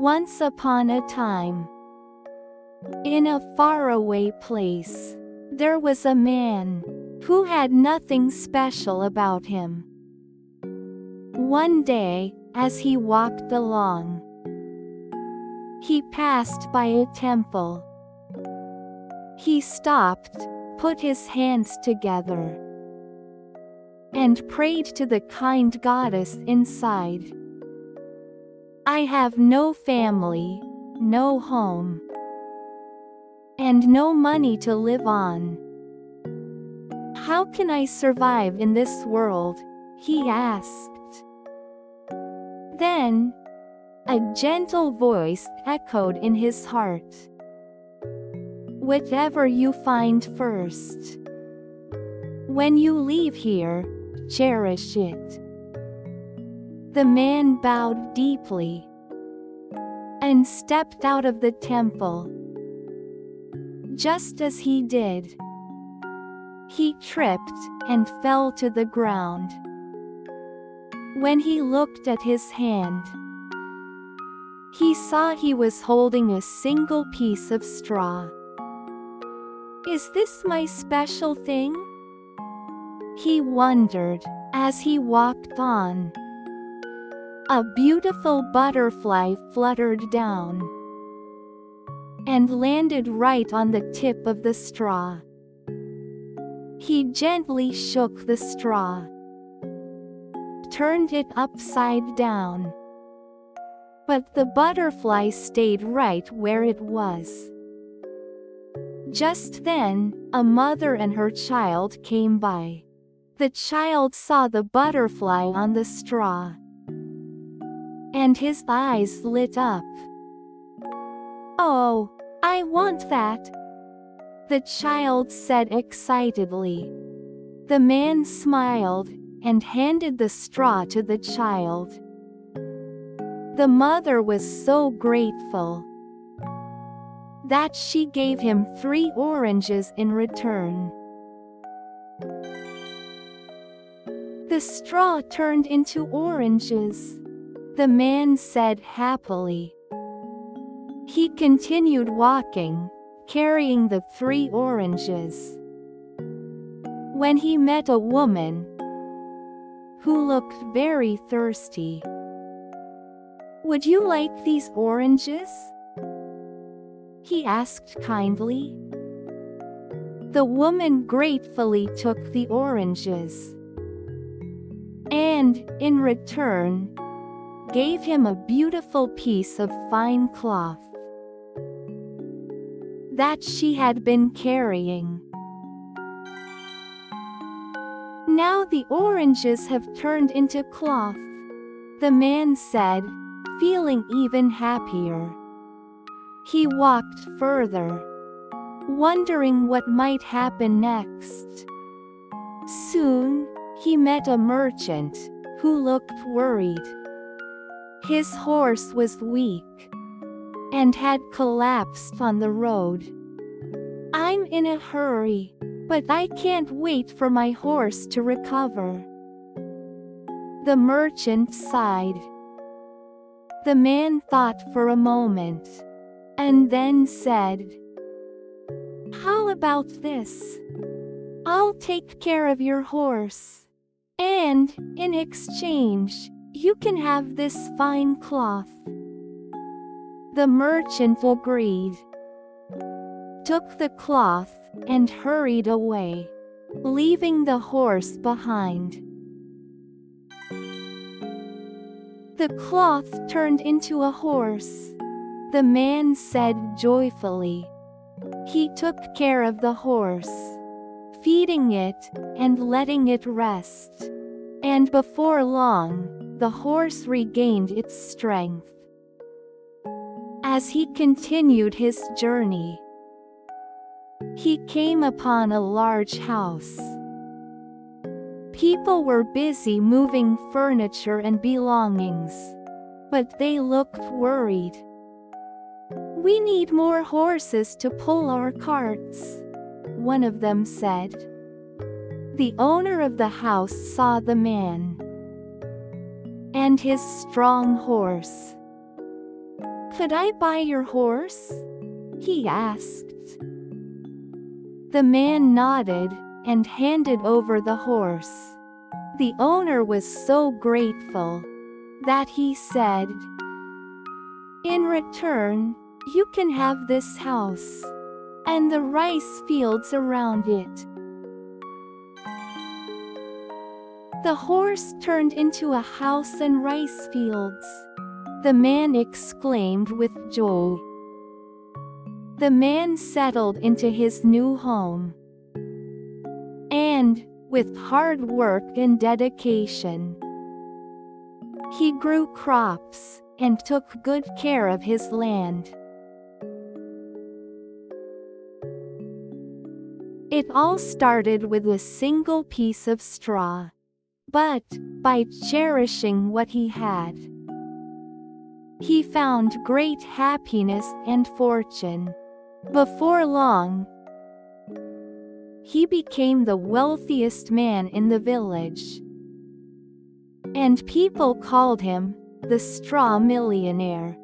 Once upon a time, in a faraway place, there was a man who had nothing special about him. One day, as he walked along, he passed by a temple. He stopped, put his hands together, and prayed to the kind goddess inside. "I have no family, no home, and no money to live on. How can I survive in this world?" he asked. Then, a gentle voice echoed in his heart. "Whatever you find first, when you leave here, cherish it." The man bowed deeply and stepped out of the temple. Just as he did, he tripped and fell to the ground. When he looked at his hand, he saw he was holding a single piece of straw. "Is this my special thing?" he wondered as he walked on. A beautiful butterfly fluttered down and landed right on the tip of the straw. He gently shook the straw, turned it upside down, but the butterfly stayed right where it was. Just then, a mother and her child came by. The child saw the butterfly on the straw, and his eyes lit up. "Oh, I want that!" the child said excitedly. The man smiled and handed the straw to the child. The mother was so grateful that she gave him 3 oranges in return. The straw turned into oranges, the man said happily. He continued walking, carrying the 3 oranges. When he met a woman who looked very thirsty. "Would you like these oranges?" he asked kindly. The woman gratefully took the oranges, and, in return, gave him a beautiful piece of fine cloth that she had been carrying. "Now the oranges have turned into cloth," the man said, feeling even happier. He walked further, wondering what might happen next. Soon, he met a merchant who looked worried. His horse was weak and had collapsed on the road. "I'm in a hurry, but I can't wait for my horse to recover." The merchant sighed. The man thought for a moment, and then said, "How about this? I'll take care of your horse, and, in exchange, you can have this fine cloth." The merchant agreed, took the cloth, and hurried away, leaving the horse behind. The cloth turned into a horse, the man said joyfully. He took care of the horse, feeding it, and letting it rest. And before long, the horse regained its strength. As he continued his journey, he came upon a large house. People were busy moving furniture and belongings, but they looked worried. "We need more horses to pull our carts," one of them said. The owner of the house saw the man and his strong horse. "Could I buy your horse?" he asked. The man nodded and handed over the horse. The owner was so grateful that he said, "In return, you can have this house and the rice fields around it." The horse turned into a house and rice fields. The man exclaimed with joy. The man settled into his new home. And, with hard work and dedication, he grew crops and took good care of his land. It all started with a single piece of straw. But, by cherishing what he had, he found great happiness and fortune. Before long, he became the wealthiest man in the village, and people called him the Straw Millionaire.